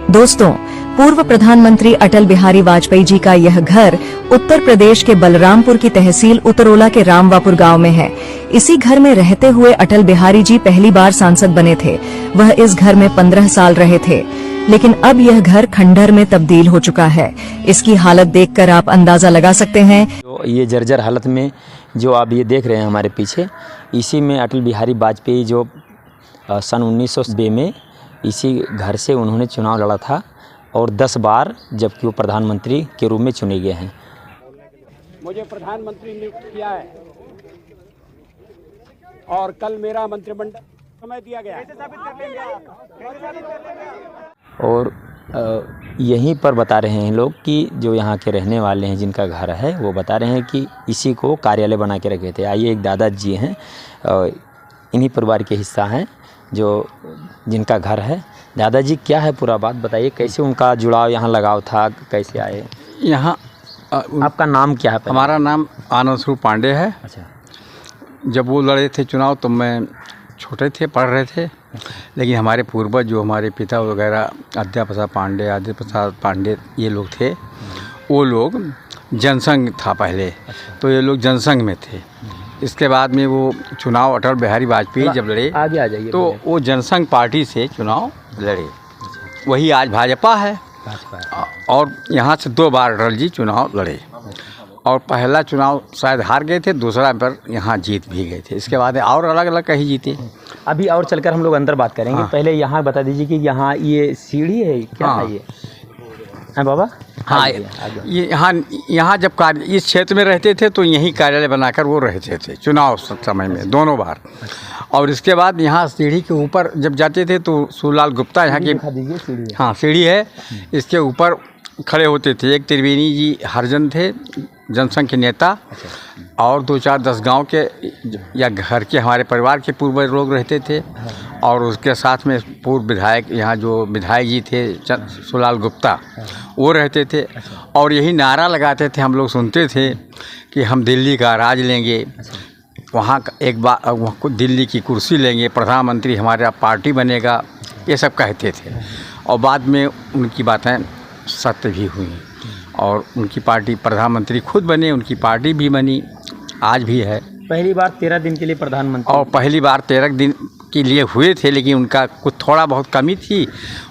दोस्तों, पूर्व प्रधानमंत्री अटल बिहारी वाजपेयी जी का यह घर उत्तर प्रदेश के बलरामपुर की तहसील उतरोला के रामवापुर गांव में है। इसी घर में रहते हुए अटल बिहारी जी पहली बार सांसद बने थे। वह इस घर में 15 साल रहे थे, लेकिन अब यह घर खंडहर में तब्दील हो चुका है। इसकी हालत देखकर आप अंदाजा लगा सकते हैं। तो ये जर्जर हालत में जो आप ये देख रहे हैं हमारे पीछे, इसी में अटल बिहारी वाजपेयी जो सन 1990 में इसी घर से उन्होंने चुनाव लड़ा था और 10 बार जबकि वो प्रधानमंत्री के रूप में चुने गए हैं। मुझे प्रधानमंत्री नियुक्त किया है और कल मेरा मंत्रिमंडल समय दिया गया है। और यहीं पर बता रहे हैं लोग कि जो यहाँ के रहने वाले हैं जिनका घर है, वो बता रहे हैं कि इसी को कार्यालय बना के रखे थे। आइए, एक दादाजी हैं, इन्हीं परिवार के हिस्सा हैं जो जिनका घर है। दादाजी, क्या है पूरा बात बताइए, कैसे उनका जुड़ाव यहाँ लगाव था, कैसे आए यहाँ? आपका नाम क्या है? हमारा नाम आनंद स्वरूप पांडे है। अच्छा। जब वो लड़े थे चुनाव तो मैं छोटे थे, पढ़ रहे थे, लेकिन हमारे पूर्वज जो हमारे पिता वगैरह अद्या प्रसाद पांडे, आदित्य प्रसाद पांडे, ये लोग थे, वो लोग जनसंघ था पहले। तो ये लोग जनसंघ में थे। इसके बाद में वो चुनाव अटल बिहारी वाजपेयी जब लड़े आगे आ जाइए, तो वो जनसंघ पार्टी से चुनाव लड़े। वही आज भाजपा है। और यहाँ से 2 बार अटल जी चुनाव लड़े और पहला चुनाव शायद हार गए थे, दूसरा पर यहाँ जीत भी गए थे। इसके बाद और अलग अलग कहीं जीते। अभी और चलकर हम लोग अंदर बात करेंगे। पहले यहाँ बता दीजिए कि यहाँ ये सीढ़ी है क्या? है ये है बाबा? हाँ, ये यहाँ जब कार्य इस क्षेत्र में रहते थे तो यहीं कार्यालय बनाकर वो रहते थे चुनाव समय में दोनों बार। और इसके बाद यहाँ सीढ़ी के ऊपर जब जाते थे तो सूलाल गुप्ता यहाँ के, हाँ सीढ़ी है, इसके ऊपर खड़े होते थे। एक त्रिवेणी जी हरिजन थे, जनसंघ के नेता, और 2-4-10 गांव के या घर के हमारे परिवार के पूर्व लोग रहते थे। और उसके साथ में पूर्व विधायक यहाँ जो विधायक जी थे सूलाल गुप्ता, वो रहते थे। और यही नारा लगाते थे, हम लोग सुनते थे कि हम दिल्ली का राज लेंगे, वहाँ एक बार दिल्ली की कुर्सी लेंगे, प्रधानमंत्री हमारा पार्टी बनेगा, ये सब कहते थे। और बाद में उनकी बातें सत्य भी हुई और उनकी पार्टी प्रधानमंत्री खुद बने, उनकी पार्टी भी बनी, आज भी है। पहली बार 13 दिन के लिए प्रधानमंत्री, और पहली बार 13 दिन के लिए हुए थे, लेकिन उनका कुछ थोड़ा बहुत कमी थी,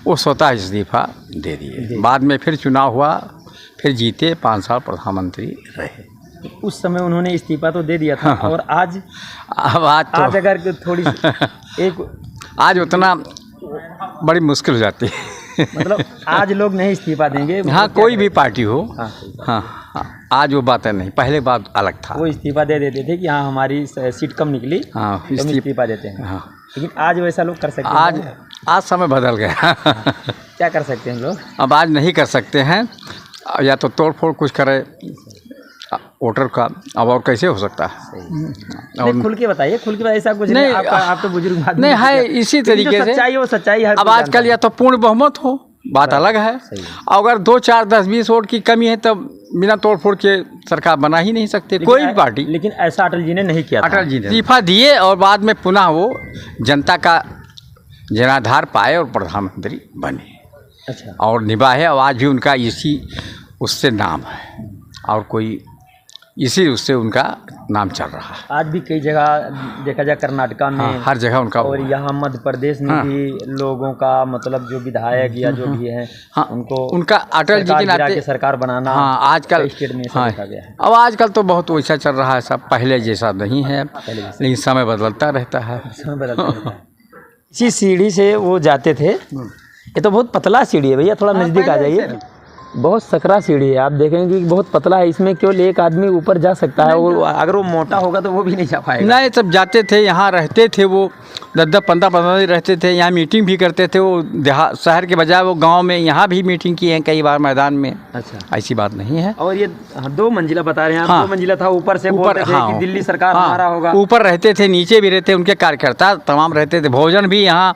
वो स्वतः इस्तीफा दे दिए। बाद में फिर चुनाव हुआ, फिर जीते, 5 साल प्रधानमंत्री रहे। उस समय उन्होंने इस्तीफा तो दे दिया था। और आज आज अगर थोड़ी आज उतना बड़ी मुश्किल हो जाती है। मतलब आज लोग नहीं इस्तीफा देंगे। हाँ, कोई भी पार्टी हो। हाँ, आज वो बातें नहीं, पहले बात अलग था। वो इस्तीफा दे देते थे कि हाँ हमारी सीट कम निकली, हाँ, तो इस्तीफा देते हैं। हाँ, लेकिन आज वैसा लोग कर सकते हैं? आज समय बदल गया। क्या कर सकते हैं लोग? अब आज नहीं कर सकते हैं, या तो तोड़ फोड़ कुछ करे वोटर का। अब और कैसे हो सकता है? खुल के बताइए, खुल के ऐसा कुछ नहीं। आप तो बुजुर्ग आदमी नहीं है, इसी तरीके से सच्चाई, वो सच्चाई है। अब आजकल या तो पूर्ण बहुमत हो, बात अलग है। अगर 2, 4, 10, 20 वोट की कमी है तब बिना तोड़ फोड़ के सरकार बना ही नहीं सकते कोई भी पार्टी। लेकिन ऐसा अटल जी ने नहीं किया। अटल जी ने इस्तीफा दिए और बाद में पुनः वो जनता का जनाधार पाए और प्रधानमंत्री बने। अच्छा। और निभाए, और आज भी उनका इसी उससे नाम है और कोई इसी उससे उनका नाम चल रहा है। आज भी कई जगह देखा जाए, कर्नाटका में, हाँ, हर जगह उनका, और यहाँ मध्य प्रदेश में भी लोगों का मतलब जो विधायक या जो भी है, हाँ, उनको उनका अटल जी के नाते सरकार बनाना। हाँ, आजकल स्टेट में हाँ, देखा गया है। अब आजकल तो बहुत वैसा चल रहा है, सब पहले जैसा नहीं है, लेकिन समय बदलता रहता है। समय बदलता रहता है। इसी सीढ़ी से वो जाते थे। ये तो बहुत पतला सीढ़ी है भैया, थोड़ा नज़दीक आ जाइए। बहुत सकरा सीढ़ी है, आप देखेंगे कि बहुत पतला है। इसमें केवल एक आदमी ऊपर जा सकता है, और अगर वो मोटा होगा तो वो भी नहीं जा पाएगा। नहीं, सब जाते थे, यहाँ रहते थे, वो 10-10, 15-15 दिन रहते थे, यहाँ मीटिंग भी करते थे। वो शहर के बजाय वो गांव में यहाँ भी मीटिंग की है कई बार मैदान में। अच्छा, ऐसी बात नहीं है। और ये 2 मंजिला बता रहे हैं आप? हाँ, 2 मंजिला था, ऊपर से बोलते थे कि दिल्ली सरकार हमारा होगा। ऊपर रहते थे, नीचे भी रहते, उनके कार्यकर्ता तमाम रहते थे। भोजन भी यहाँ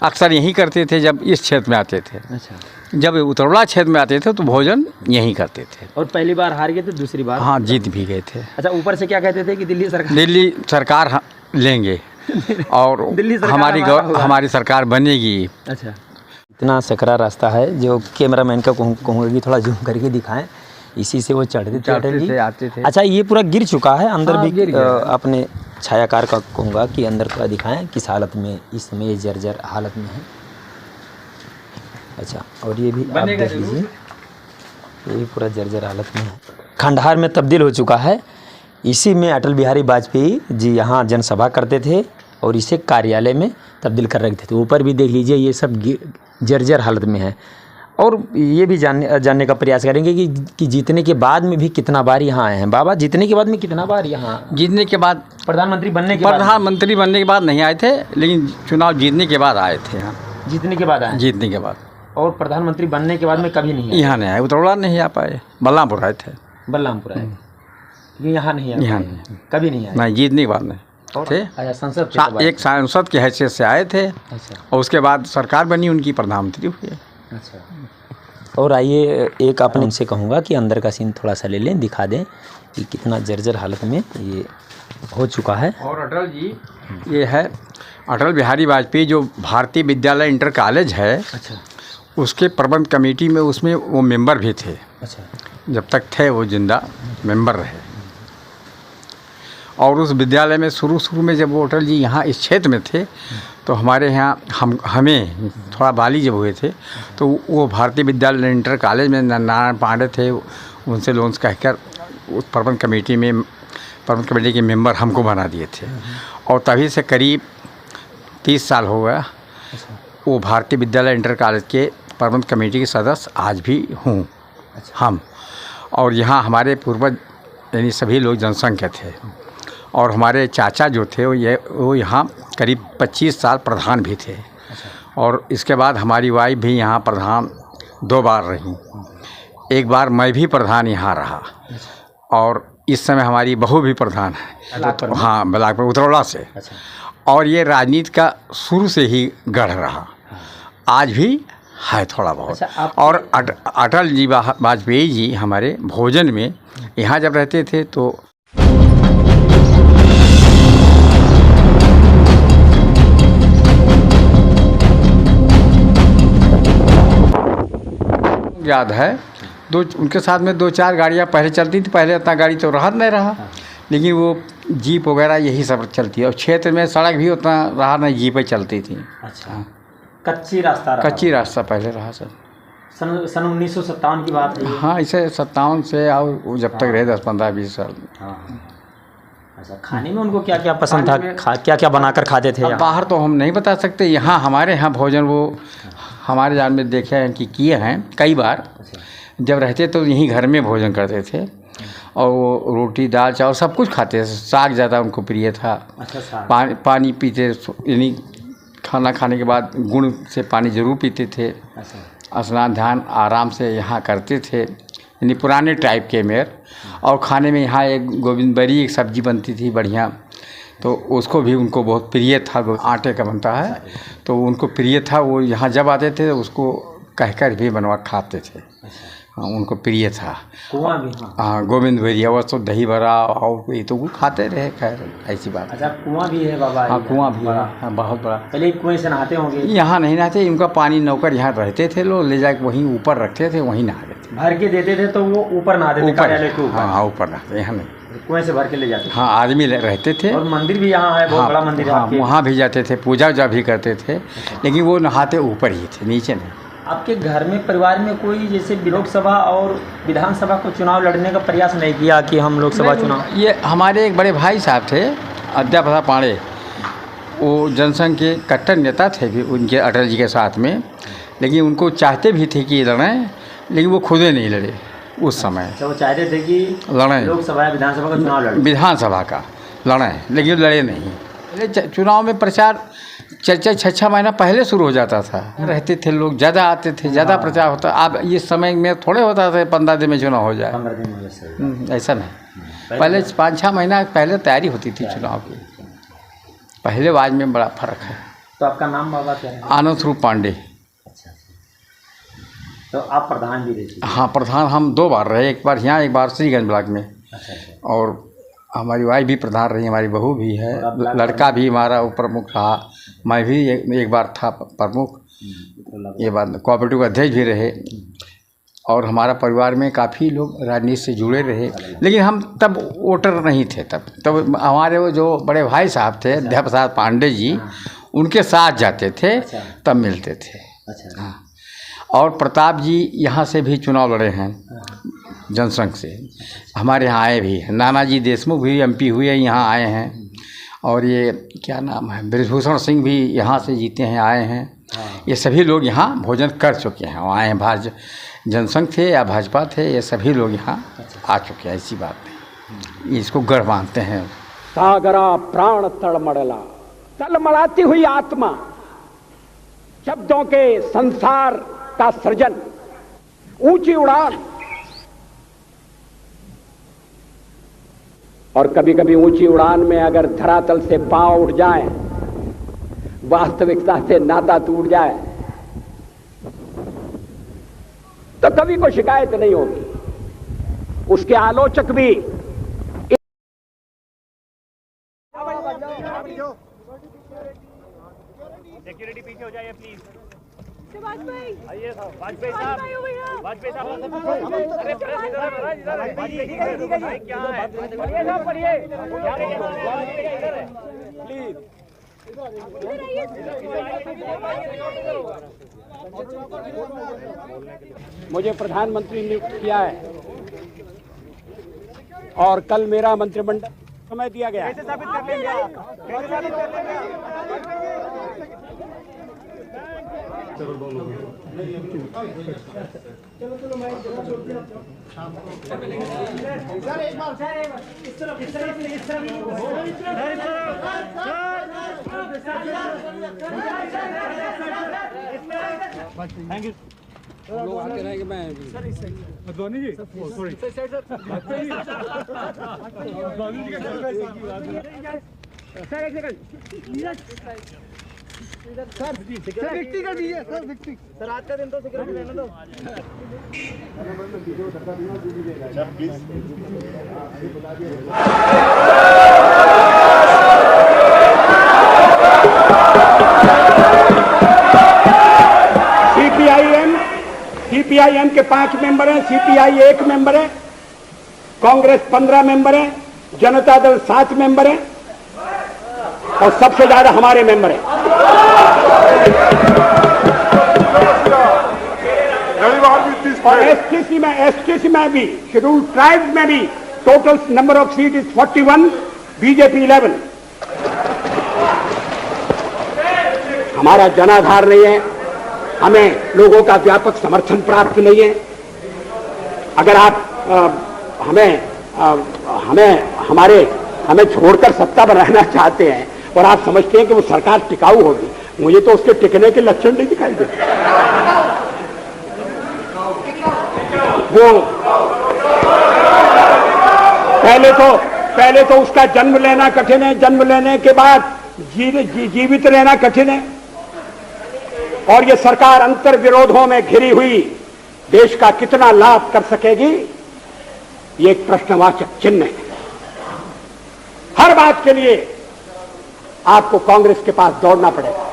अक्सर यहीं करते थे जब इस क्षेत्र में आते थे। अच्छा, जब उतरौला क्षेत्र में आते थे तो भोजन यहीं करते थे। और पहली बार हार गए थे, दूसरी बार? हाँ, जीत भी गए थे। अच्छा, ऊपर से क्या कहते थे कि दिल्ली सरकार लेंगे और दिल्ली सरकार हमारी सरकार बनेगी। अच्छा, इतना सकरा रास्ता है जो कैमरामैन का कहूँगा कि थोड़ा जूम करके दिखाएं। इसी से वो चढ़ते थे अटल जी। आते थे। अच्छा, ये पूरा गिर चुका है अंदर हाँ, भी। गिर गया है। अपने छायाकार का कहूँगा कि अंदर थोड़ा दिखाएं किस हालत में इस समय जर्जर हालत में है। अच्छा, और ये भी आप देख लीजिए, ये भी पूरा जर्जर हालत में है, खंडहर में तब्दील हो चुका है। इसी में अटल बिहारी वाजपेयी जी यहाँ जनसभा करते थे और इसे कार्यालय में तब्दील कर रखे थे। तो ऊपर भी देख लीजिए, ये सब जर्जर हालत में है। और ये भी जानने का प्रयास करेंगे कि जीतने के बाद में भी कितना बार यहाँ आए हैं। बाबा, जीतने के बाद में कितना बार यहाँ? जीतने के बाद, प्रधानमंत्री बनने के बाद नहीं आए थे, लेकिन चुनाव जीतने के बाद आए थे यहाँ। जीतने के बाद आए? जीतने के बाद। और प्रधानमंत्री बनने के बाद में कभी नहीं आए? यहाँ नहीं आए, उतरौला नहीं आ पाए, बलरामपुर आए थे। बलरामपुर आए, यहाँ नहीं आए? यहाँ नहीं, कभी नहीं आए? नहीं, जीतने के बाद नहीं थे। अच्छा, संसद एक सांसद की हैसियत से आए थे। अच्छा। और उसके बाद सरकार बनी उनकी, प्रधानमंत्री हुए। अच्छा। और आइए एक अपने उनसे कहूँगा कि अंदर का सीन थोड़ा सा ले लें, दिखा दें कि कितना जर्जर हालत में ये हो चुका है। और अटल जी, ये है अटल बिहारी वाजपेयी जो भारतीय विद्यालय इंटर कॉलेज है। अच्छा। उसके प्रबंध कमेटी में उसमें वो मेंबर भी थे। अच्छा। जब तक थे वो जिंदा मेंबर रहे। और उस विद्यालय में शुरू में जब वो अटल जी यहाँ इस क्षेत्र में थे तो हमारे यहाँ हमें थोड़ा बाली जब हुए थे तो वो भारतीय विद्यालय इंटर कॉलेज में नारायण पांडे थे, उनसे लोन्स कहकर उस प्रबंध कमेटी के मेंबर हमको बना दिए थे। और तभी से करीब 30 साल हो गया वो भारतीय विद्यालय इंटर कॉलेज के प्रबंध कमेटी के सदस्य आज भी हूँ हम। और यहाँ हमारे पूर्वज यानी सभी लोग जनसंघ के थे। और हमारे चाचा जो थे वो यहाँ करीब 25 साल प्रधान भी थे। और इसके बाद हमारी वाइफ भी यहाँ प्रधान 2 बार रही। एक बार मैं भी प्रधान यहाँ रहा। और इस समय हमारी बहू भी प्रधान है। तो हाँ, बलाकपुर उतरौला से। और ये राजनीति का शुरू से ही गढ़ रहा, आज भी है थोड़ा बहुत। और अटल जी वाजपेयी जी हमारे भोजन में यहाँ जब रहते थे तो याद है उनके साथ में 2-4 गाड़ियाँ पहले चलती थी। पहले इतना गाड़ी तो रहा नहीं रहा, लेकिन वो जीप वगैरह यही सब चलती है। और क्षेत्र में सड़क भी उतना रहा नहीं, जीपें चलती थी। अच्छा। कच्ची रास्ता पहले रहा सर। सन 1957 की बात है। हाँ, इसे 57 से और जब तक रहे 10-15-20 साल। हाँ। अच्छा, खाने में उनको क्या क्या पसंद था? क्या क्या बनाकर खाते थे? बाहर तो हम नहीं बता सकते। यहाँ हमारे यहाँ भोजन वो हमारे जान में देखे हैं कि किए हैं कई बार। जब रहते तो यहीं घर में भोजन करते थे। और वो रोटी दाल चावल सब कुछ खाते थे। साग ज़्यादा उनको प्रिय था। अच्छा। पानी पीते, यानी खाना खाने के बाद गुड़ से पानी ज़रूर पीते थे। स्नान ध्यान आराम से यहाँ करते थे, यानी पुराने टाइप के मेयर। और खाने में यहाँ एक गोविंदबरी एक सब्जी बनती थी बढ़िया, तो उसको भी उनको बहुत प्रिय था। आटे का बनता है तो उनको प्रिय था। वो यहाँ जब आते थे उसको कहकर भी बनवा खाते थे। हाँ, उनको प्रिय था। कुआं भी? हाँ, गोविंद भैया वो तो दही भरा और ये तो वो खाते रहे। खैर ऐसी बात। अच्छा, कुआं भी है बाबा? हाँ, कुआं भी है। हाँ, बहुत बड़ा। पहले कुएं से नहाते होंगे? यहाँ नहीं नहाते, इनका पानी नौकर यहाँ रहते थे, लोग ले जाकर वहीं ऊपर रखते थे, वहीं नहाते थे। भर के देते थे तो वो ऊपर नहाते थे कार्यालय के ऊपर? हाँ, ऊपर नहाते, यहाँ नहीं। कुएं से भर के ले जाते? हाँ, आदमी रहते थे। और मंदिर भी यहाँ है, बहुत बड़ा मंदिर है। हाँ, वहाँ भी जाते थे, पूजा भी करते थे, लेकिन वो नहाते ऊपर ही थे, नीचे नहीं। आपके घर में परिवार में कोई जैसे लोकसभा और विधानसभा को चुनाव लड़ने का प्रयास नहीं किया कि हम लोकसभा चुनाव? ये हमारे एक बड़े भाई साहब थे, अद्यापदा पांडे, वो जनसंघ के कट्टर नेता थे भी उनके अटल जी के साथ में। लेकिन उनको चाहते भी थे कि लड़ें, लेकिन वो खुद नहीं लड़े उस समय। वो चाहते थे कि लड़ें, लोकसभा या विधानसभा का चुनाव लड़ें, विधानसभा का लड़ें, लेकिन लड़े नहीं। चुनाव में प्रचार चर्चा 6 महीना पहले शुरू हो जाता था। रहते थे लोग, ज़्यादा आते थे, ज़्यादा प्रचार होता। अब इस समय में थोड़े होता था 15 दिन में चुनाव हो जाए। 15 दिन में? ऐसा ऐसा नहीं, पहले 5-6 महीना पहले तैयारी होती थी चुनाव की। पहले आज में बड़ा फर्क है। तो आपका नाम बाबा क्या है? आनंद स्वरूप पांडे। अच्छा। तो आप प्रधान भी रहे? हाँ, प्रधान हम 2 बार रहे, एक बार यहाँ, एक बार श्रीगंज ब्लॉक में। अच्छा। और हमारी वाइफ भी प्रधान रही, हमारी बहू भी है, लड़का भी हमारा प्रमुख रहा। मैं भी एक बार था प्रमुख। ये बात, कोऑपरेटिव अध्यक्ष भी रहे और हमारा परिवार में काफ़ी लोग राजनीति से जुड़े रहे। लेकिन हम तब वोटर नहीं थे। तब हमारे वो जो बड़े भाई साहब थे अध्यापक प्रसाद पांडे जी, उनके साथ जाते थे, तब मिलते थे। हाँ। और प्रताप जी यहाँ से भी चुनाव लड़े हैं जनसंघ से, हमारे यहाँ आए भी हैं। नानाजी देशमुख भी एमपी हुए यहाँ आए हैं। और ये क्या नाम है, बृजभूषण सिंह भी यहाँ से जीते हैं, आए हैं। ये सभी लोग यहाँ भोजन कर चुके हैं, आए हैं। भाजपा जनसंघ थे या भाजपा थे, ये सभी लोग यहाँ आ चुके हैं। ऐसी बात नहीं, इसको गढ़ मानते हैं। सागरा प्राण तड़मड़ला, तलमड़ाती हुई आत्मा, शब्दों के संसार का सृजन, ऊंची उड़ान। और कभी कभी ऊंची उड़ान में अगर धरातल से पांव उठ जाए, वास्तविकता से नाता टूट जाए, तो कभी कोई शिकायत नहीं होगी। उसके आलोचक भी सिक्योरिटी पीछे हो जाइए प्लीज। वाजपेयी आइए साहब, वाजपेयी साहब, वाजपेयी साहब, अरे प्रेस इधर है, वाजपेयी क्या है, पढ़िए साहब, पढ़िए इधर है प्लीज। मुझे प्रधानमंत्री नियुक्त किया है और कल मेरा मंत्रिमंडल समय दिया गया है। कैसे साबित कर लेंगे आप? कैसे साबित कर लेंगे आप? Thank you. लोग आते रहेंगे। मैं अद्वानी जी सॉरी सर एक सेकंड सर व्यक्ति कर दीजिए सर, व्यक्ति सर आज का दिन तो सिक्योरिटी रहने दो। सीपीआईएम के 5 मेंबर हैं, सीपीआई 1 मेंबर है, कांग्रेस 15 मेंबर है, जनता दल 7 मेंबर है और सबसे ज्यादा हमारे मेंबर हैं। और एसटीसी में भी, शेड्यूल ट्राइब्स में भी total number of seat is 41, BJP 11। हमारा जनाधार नहीं है, हमें लोगों का व्यापक समर्थन प्राप्त नहीं है। अगर आप हमें छोड़कर सत्ता बनाना चाहते हैं और आप समझते हैं कि वो सरकार टिकाऊ होगी, मुझे तो उसके टिकने के लक्षण नहीं दिखाई देते। वो पहले तो उसका जन्म लेना कठिन है, जन्म लेने के बाद जीवित रहना कठिन है। और ये सरकार अंतर विरोधों में घिरी हुई देश का कितना लाभ कर सकेगी, ये एक प्रश्नवाचक चिन्ह है। हर बात के लिए आपको कांग्रेस के पास दौड़ना पड़ेगा।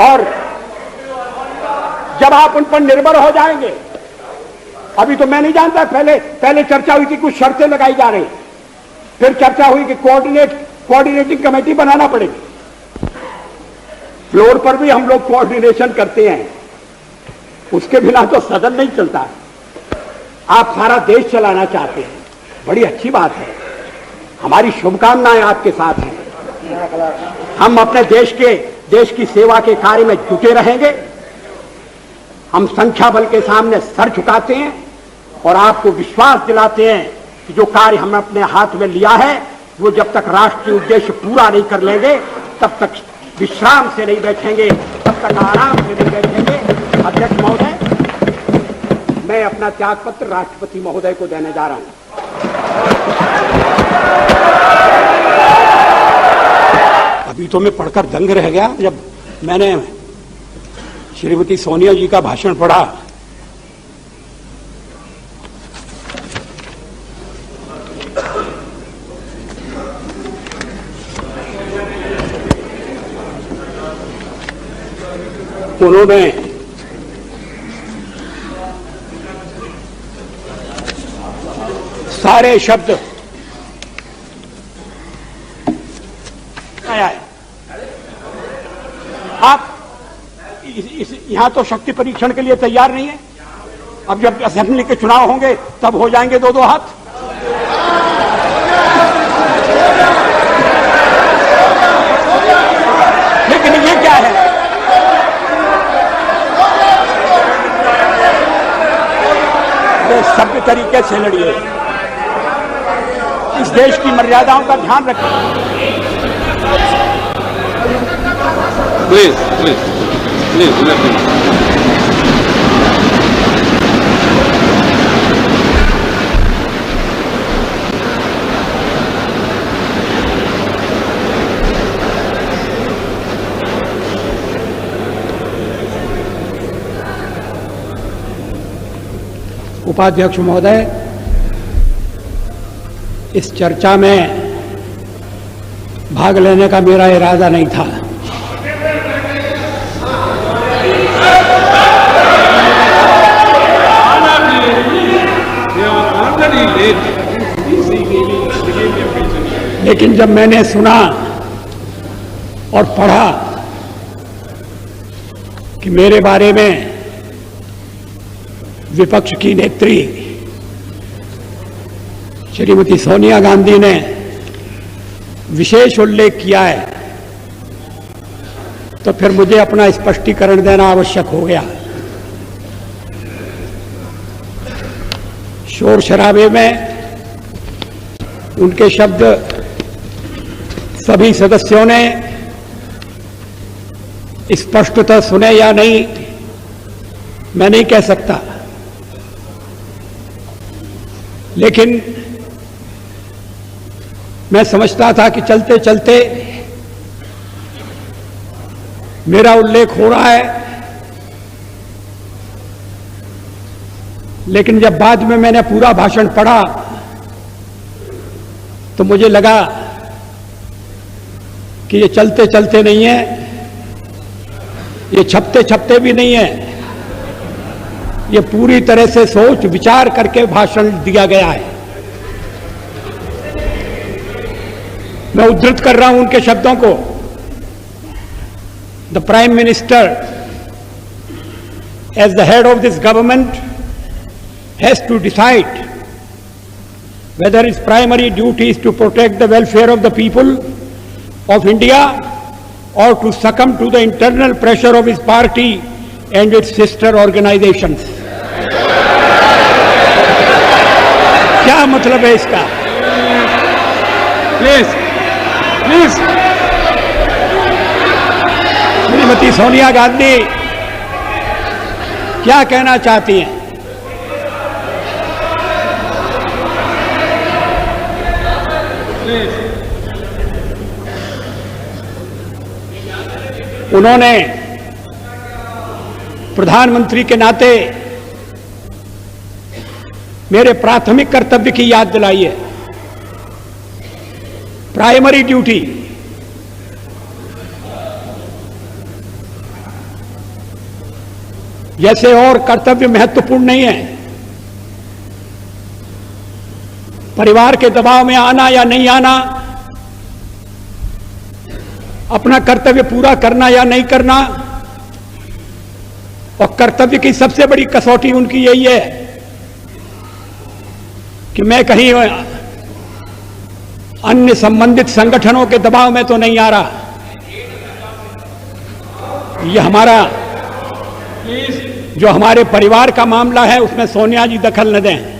और जब आप उन पर निर्भर हो जाएंगे, अभी तो मैं नहीं जानता, पहले चर्चा हुई थी, कुछ शर्तें लगाई जा रही, फिर चर्चा हुई कि कोऑर्डिनेटिंग कमेटी बनाना पड़ेगी। फ्लोर पर भी हम लोग कोऑर्डिनेशन करते हैं, उसके बिना तो सदन नहीं चलता। आप सारा देश चलाना चाहते हैं, बड़ी अच्छी बात है, हमारी शुभकामनाएं आपके साथ हैं। हम अपने देश की सेवा के कार्य में जुटे रहेंगे। हम संख्या बल के सामने सर झुकाते हैं और आपको विश्वास दिलाते हैं कि जो कार्य हमने अपने हाथ में लिया है, वो जब तक राष्ट्रीय उद्देश्य पूरा नहीं कर लेंगे, तब तक विश्राम से नहीं बैठेंगे, तब तक आराम से नहीं बैठेंगे। अध्यक्ष महोदय, मैं अपना त्यागपत्र राष्ट्रपति महोदय को देने जा रहा हूं। अभी तो मैं पढ़कर दंग रह गया जब मैंने श्रीमती सोनिया जी का भाषण पढ़ा। उन्होंने सारे शब्द आया है। आप यहां तो शक्ति परीक्षण के लिए तैयार नहीं है। अब जब असेंबली के चुनाव होंगे तब हो जाएंगे दो दो हाथ। लेकिन ये क्या है? ये सभ्य तरीके से लड़िए, इस देश की मर्यादाओं का ध्यान रखें। Please, please, please, let me. उपाध्यक्ष महोदय, इस चर्चा में भाग लेने का मेरा इरादा नहीं था। लेकिन जब मैंने सुना और पढ़ा कि मेरे बारे में विपक्ष की नेत्री श्रीमती सोनिया गांधी ने विशेष उल्लेख किया है, तो फिर मुझे अपना स्पष्टीकरण देना आवश्यक हो गया। शोर शराबे में उनके शब्द सभी सदस्यों ने स्पष्टतः सुने या नहीं, मैं नहीं कह सकता, लेकिन मैं समझता था कि चलते चलते मेरा उल्लेख हो रहा है। लेकिन जब बाद में मैंने पूरा भाषण पढ़ा तो मुझे लगा कि ये चलते चलते नहीं है, ये छपते छपते भी नहीं है, ये पूरी तरह से सोच विचार करके भाषण दिया गया है। मैं उद्धृत कर रहा हूं उनके शब्दों को। The prime minister as the head of this government has to decide whether its primary duty is to protect the welfare of the people of India or to succumb to the internal pressure of his party and its sister organizations. क्या मतलब है इसका? Please, please. Shrimati Sonia Gandhi क्या कहना चाहती हैं? उन्होंने प्रधानमंत्री के नाते मेरे प्राथमिक कर्तव्य की याद दिलाई है। प्राइमरी ड्यूटी, जैसे और कर्तव्य महत्वपूर्ण नहीं है, परिवार के दबाव में आना या नहीं आना, अपना कर्तव्य पूरा करना या नहीं करना, और कर्तव्य की सबसे बड़ी कसौटी उनकी यही है कि मैं कहीं अन्य संबंधित संगठनों के दबाव में तो नहीं आ रहा। ये हमारा जो हमारे परिवार का मामला है उसमें सोनिया जी दखल न दें।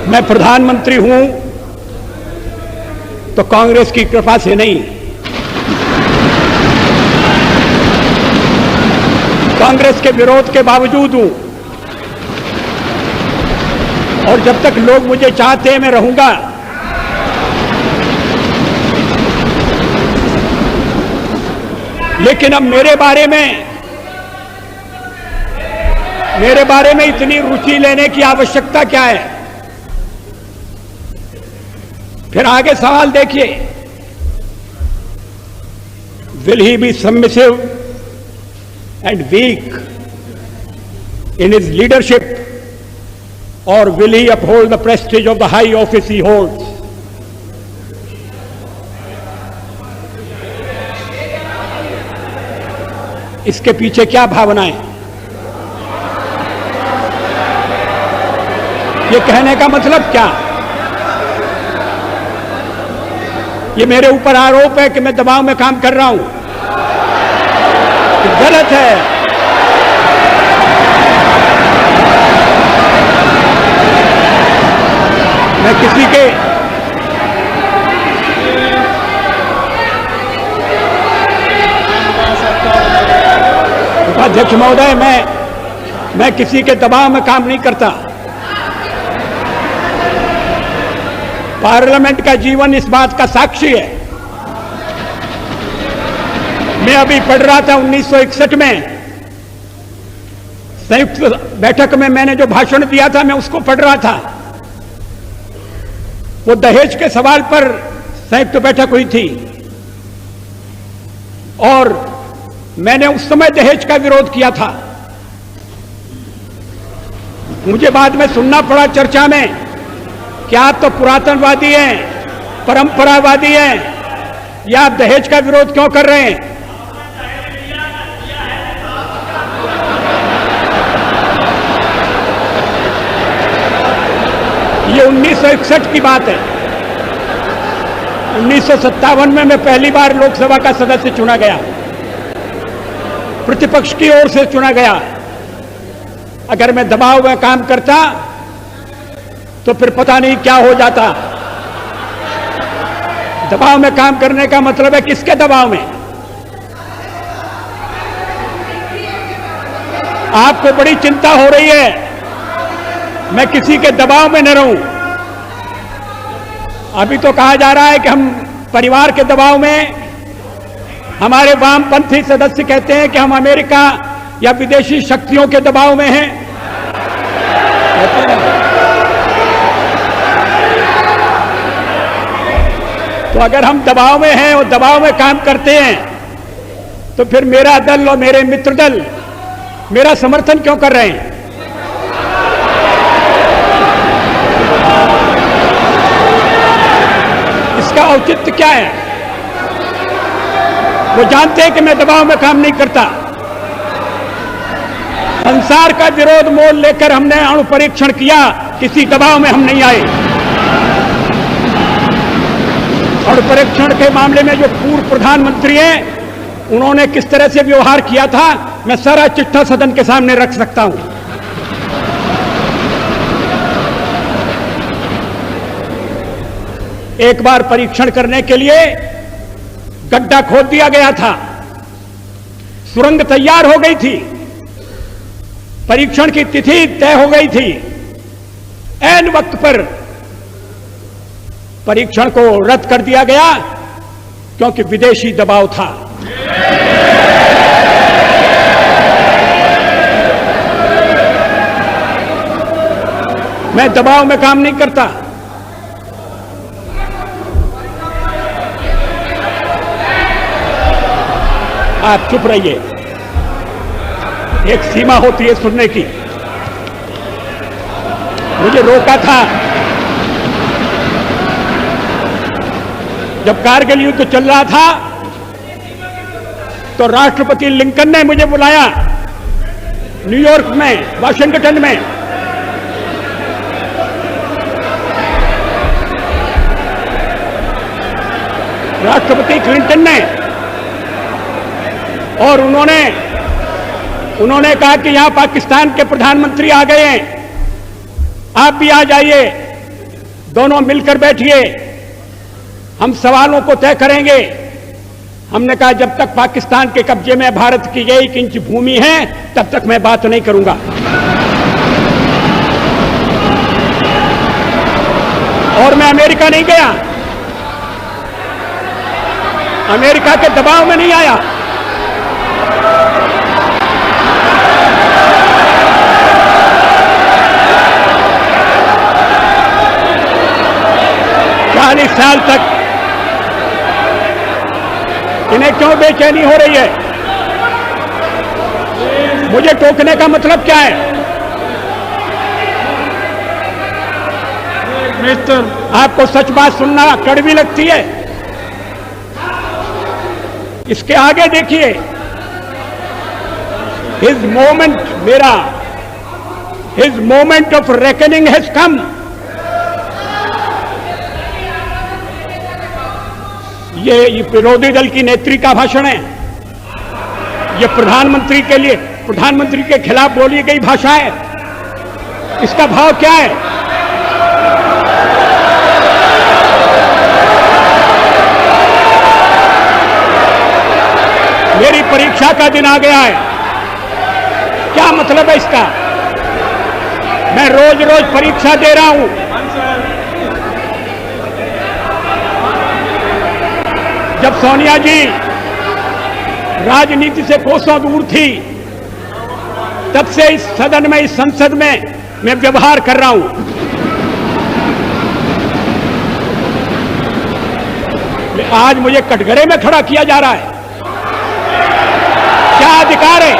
मैं प्रधानमंत्री हूं तो कांग्रेस की कृपा से नहीं, कांग्रेस के विरोध के बावजूद हूं, और जब तक लोग मुझे चाहते हैं मैं रहूंगा। लेकिन अब मेरे बारे में इतनी रुचि लेने की आवश्यकता क्या है? फिर आगे सवाल देखिए, Will he be submissive and weak in his leadership, or will he uphold the prestige of the high office he holds? इसके पीछे क्या भावनाएं? ये कहने का मतलब क्या? ये मेरे ऊपर आरोप है कि मैं दबाव में काम कर रहा हूं। ये गलत है। मैं किसी के अध्यक्ष महोदय, मैं किसी के दबाव में काम नहीं करता। पार्लियामेंट का जीवन इस बात का साक्षी है। मैं अभी पढ़ रहा था 1961 में संयुक्त बैठक में मैंने जो भाषण दिया था, मैं उसको पढ़ रहा था। वो दहेज के सवाल पर संयुक्त बैठक हुई थी और मैंने उस समय दहेज का विरोध किया था। मुझे बाद में सुनना पड़ा चर्चा में कि आप तो पुरातनवादी हैं, परंपरावादी हैं, या आप दहेज का विरोध क्यों कर रहे हैं? ये 1961 की बात है। 1957 में मैं पहली बार लोकसभा का सदस्य चुना गया, प्रतिपक्ष की ओर से चुना गया। अगर मैं दबाव में काम करता तो फिर पता नहीं क्या हो जाता। दबाव में काम करने का मतलब है किसके दबाव में? आपको बड़ी चिंता हो रही है मैं किसी के दबाव में न रहूं। अभी तो कहा जा रहा है कि हम परिवार के दबाव में, हमारे वामपंथी सदस्य कहते हैं कि हम अमेरिका या विदेशी शक्तियों के दबाव में हैं। तो अगर हम दबाव में हैं और दबाव में काम करते हैं तो फिर मेरा दल और मेरे मित्र दल मेरा समर्थन क्यों कर रहे हैं? इसका औचित्य क्या है? वो जानते हैं कि मैं दबाव में काम नहीं करता। संसार का विरोध मोल लेकर हमने अणु परीक्षण किया, किसी दबाव में हम नहीं आए। अणु परीक्षण के मामले में जो पूर्व प्रधानमंत्री हैं, उन्होंने किस तरह से व्यवहार किया था, मैं सारा चिट्ठा सदन के सामने रख सकता हूं। एक बार परीक्षण करने के लिए गड्ढा खोद दिया गया था, सुरंग तैयार हो गई थी, परीक्षण की तिथि तय हो गई थी। ऐन वक्त पर परीक्षण को रद्द कर दिया गया क्योंकि विदेशी दबाव था। मैं दबाव में काम नहीं करता। आप चुप रहिए, एक सीमा होती है सुनने की। मुझे रोका था जब कारगिल युद्ध चल रहा था, तो राष्ट्रपति लिंकन ने मुझे बुलाया न्यूयॉर्क में, वाशिंगटन में। राष्ट्रपति क्लिंटन ने, और उन्होंने कहा कि यहां पाकिस्तान के प्रधानमंत्री आ गए हैं, आप भी आ जाइए, दोनों मिलकर बैठिए, हम सवालों को तय करेंगे। हमने कहा जब तक पाकिस्तान के कब्जे में भारत की 1 इंच भूमि है तब तक मैं बात नहीं करूंगा। और मैं अमेरिका नहीं गया, अमेरिका के दबाव में नहीं आया। इन्हें क्यों बेचैनी हो रही है? मुझे टोकने का मतलब क्या है? मिस्टर, आपको सच बात सुनना कड़वी लगती है? इसके आगे देखिए, his moment of reckoning has come. ये विरोधी दल की नेत्री का भाषण है। ये प्रधानमंत्री के लिए, प्रधानमंत्री के खिलाफ बोली गई भाषा है। इसका भाव क्या है? मेरी परीक्षा का दिन आ गया है। क्या मतलब है इसका? मैं रोज रोज परीक्षा दे रहा हूं। जब सोनिया जी राजनीति से कोसों दूर थी, तब से इस सदन में, इस संसद में मैं व्यवहार कर रहा हूं। आज मुझे कटघरे में खड़ा किया जा रहा है। क्या अधिकार है?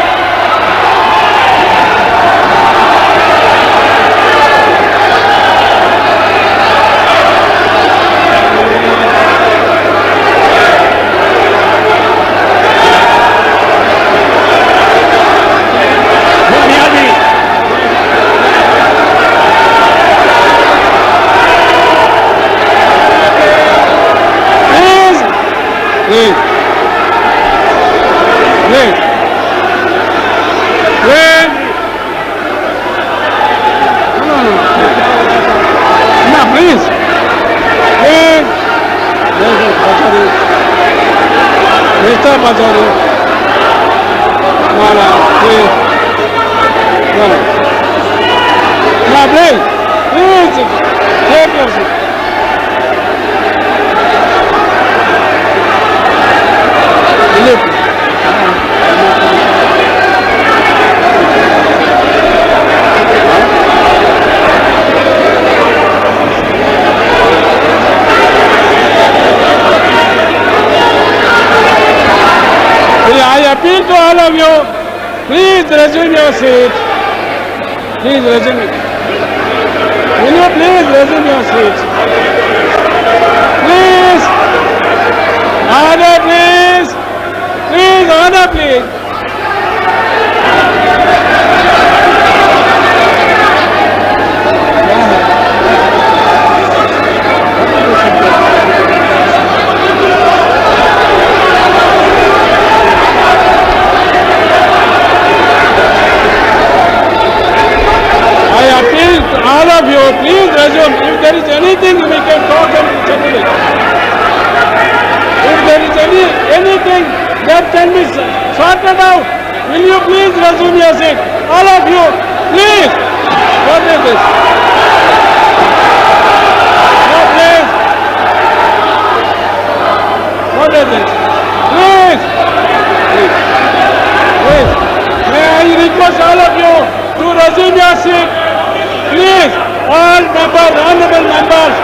I appeal to all of you, please resume your seat. Please resume. Will you please resume your seat? Please. Order, please. Please, order, please. All of you, please resume. If there is anything, we can talk and settle it. If there is anything that can be sorted out, will you please resume your seat? All of you, please. What is this? No, please. What is this? Please. Please. May I request all of you to resume your seat? Please, all members, honorable members,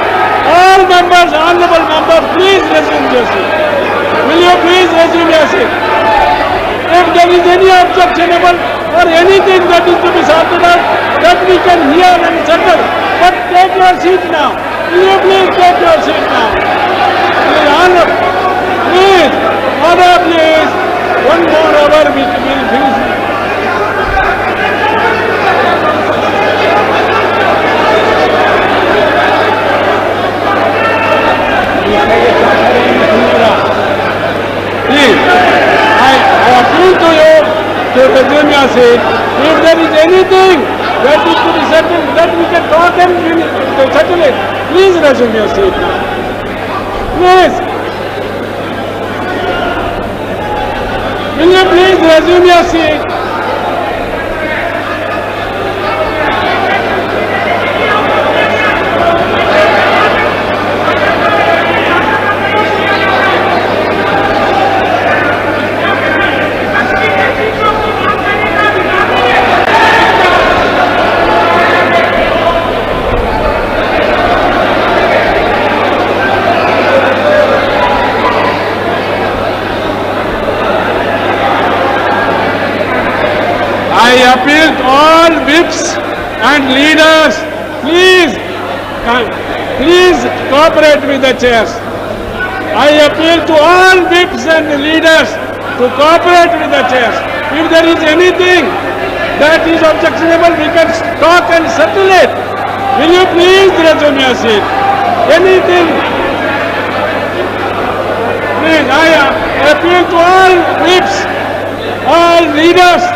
please resume your seat. Will you please resume your seat? If there is any objectionable or anything that is to be sorted out, that we can hear and settle. But take your seat now. Will you please take your seat now? Please, honor. Please, order, please. One more hour we will finish. Please, I appeal to you to resume your seat. If there is anything that is to be settled, that we can talk and settle it, please resume your seat now. Please. Will you please resume your seat? appeal to all whips and leaders, please cooperate with the chairs. I appeal to all whips and leaders to cooperate with the chairs. If there is anything that is objectionable, we can talk and settle it. Will you please resume your seat? Anything? Please, I appeal to all whips, all leaders.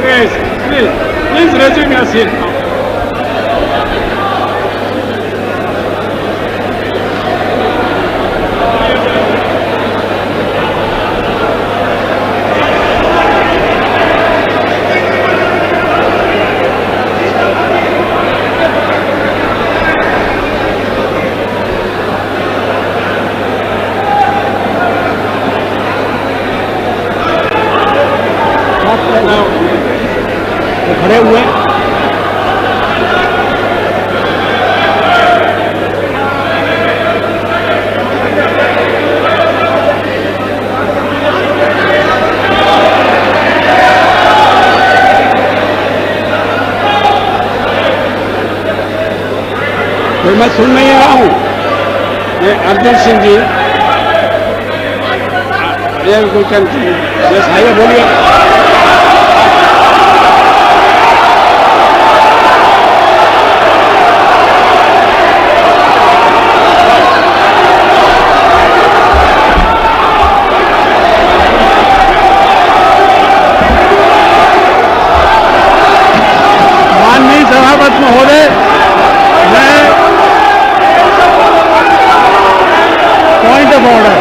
Please resume your seat now. खड़े हुए तो मैं सुन नहीं रहा हूँ। ये अर्जुन सिंह जी, ये बोलिए। माननीय सभापति महोदय, मैं point of order.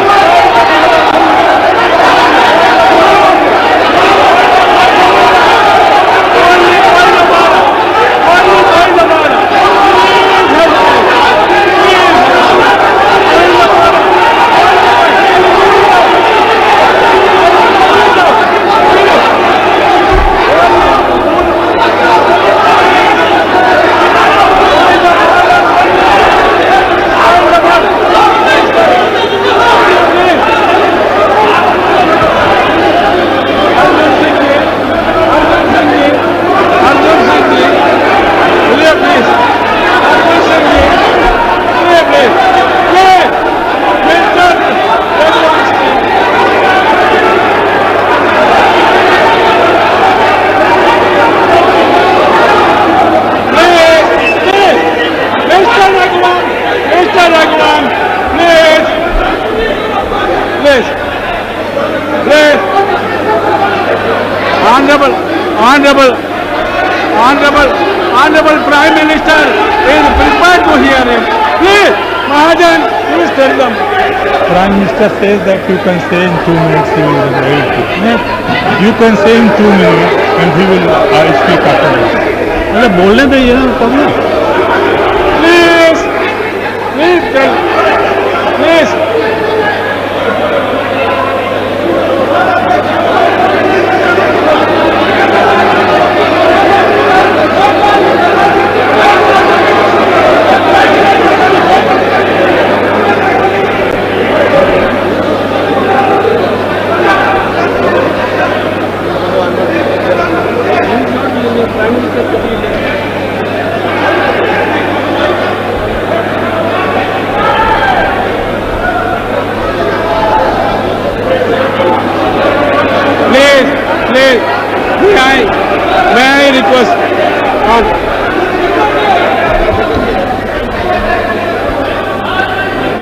Honorable Prime Minister is prepared to hear him. Please, Mahajan, please tell them. Prime Minister says that you can say in 2 minutes he will wait. You can say in 2 minutes and he will speak afterwards. अरे बोलने दीजिए ना तब ना. Please tell. Please. Prime Minister